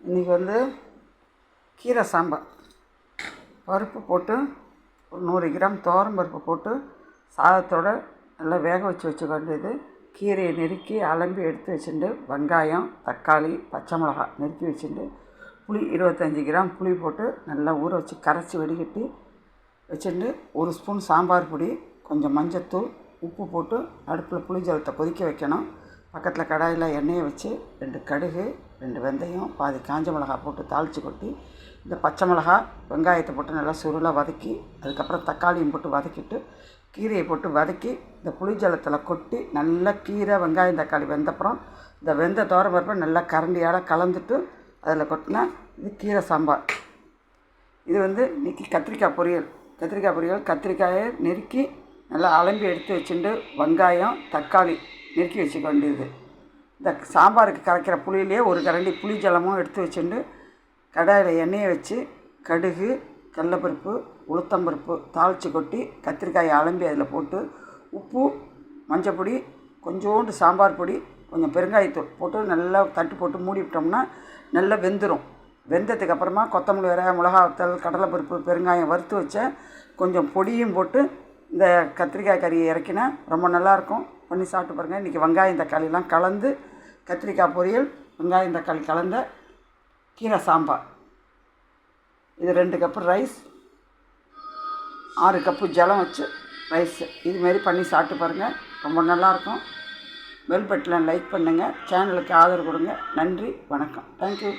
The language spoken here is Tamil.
இன்றைக்கி வந்து கீரை சாம்பார். பருப்பு போட்டு ஒரு 100 கிராம் துவரம் பருப்பு போட்டு சாதத்தோடு நல்லா வேக வச்சுக்க வேண்டியது. கீரையை நெருக்கி அலம்பி எடுத்து வச்சுட்டு வெங்காயம், தக்காளி, பச்சை மிளகாய் நெருக்கி வச்சுட்டு புளி 25 கிராம் புளி போட்டு நல்லா ஊற வச்சு கரைச்சி வடிகட்டி வச்சுட்டு 1 ஸ்பூன் சாம்பார் பொடி, கொஞ்சம் மஞ்சத்தூள், உப்பு போட்டு அடுப்பில் புளி ஜலத்தை கொதிக்க வைக்கணும். பக்கத்தில் கடாயில் எண்ணெயை வச்சு 2 கடுகு, 2 வெந்தயம், பாதி காஞ்ச மிளகாய் போட்டு தாளித்து கொட்டி இந்த பச்சை மிளகாய், வெங்காயத்தை போட்டு நல்லா சுருளாக வதக்கி அதுக்கப்புறம் தக்காளியும் போட்டு வதக்கிட்டு கீரையை போட்டு வதக்கி இந்த புளி ஜலத்தில் கொட்டி நல்லா கீரை, வெங்காயம், தக்காளி வெந்தப்புறம் இந்த வெந்த துவரம்பருப்பை நல்லா கரண்டியால் கலந்துட்டு அதில் கொட்டினா இது கீரை சாம்பார். இது வந்து இன்றைக்கி கத்திரிக்காய் பொரியல். கத்திரிக்காயை நெருக்கி நல்லா அலம்பி எடுத்து வச்சுட்டு வெங்காயம், தக்காளி நெருக்கி வச்சுக்க வேண்டியது. இந்த சாம்பாருக்கு கரைக்கிற புளியிலே 1 கரண்டி புளி ஜலமும் எடுத்து வச்சுட்டு கடாயில் எண்ணெயை வச்சு கடுகு, கடலைப்பருப்பு, உளுத்தம்பருப்பு தாளித்து கொட்டி கத்திரிக்காயை அலம்பி அதில் போட்டு உப்பு, மஞ்சப்பொடி, கொஞ்சோண்டு சாம்பார் பொடி, கொஞ்சம் பெருங்காயத்தூள் போட்டு நல்லா தட்டு போட்டு மூடி விட்டோம்னா நல்லா வெந்துடும். வெந்ததுக்கு அப்புறமா கொத்தமல்லி வர, மிளகாத்தூள், கடலைப்பருப்பு, பெருங்காயம் வறுத்து வச்ச கொஞ்சம் பொடியும் போட்டு இந்த கத்திரிக்காய் கறியை இறக்கினா ரொம்ப நல்லாயிருக்கும். பண்ணி சாப்பிட்டு பாருங்கள். இன்றைக்கி வெங்காயம், தக்காளிலாம் கலந்து கத்திரிக்காய் பொரியல், வெங்காயம், தக்காளி கலந்த கீரை சாம்பார். இது 2 கப்பு ரைஸ், 6 கப்பு ஜலம் வச்சு ரைஸு. இதுமாரி பண்ணி சாப்பிட்டு பாருங்கள், ரொம்ப நல்லாயிருக்கும். பெல் பட்டனை லைக் பண்ணுங்கள், சேனலுக்கு ஆதரவு கொடுங்க. நன்றி, வணக்கம், தேங்க்யூ.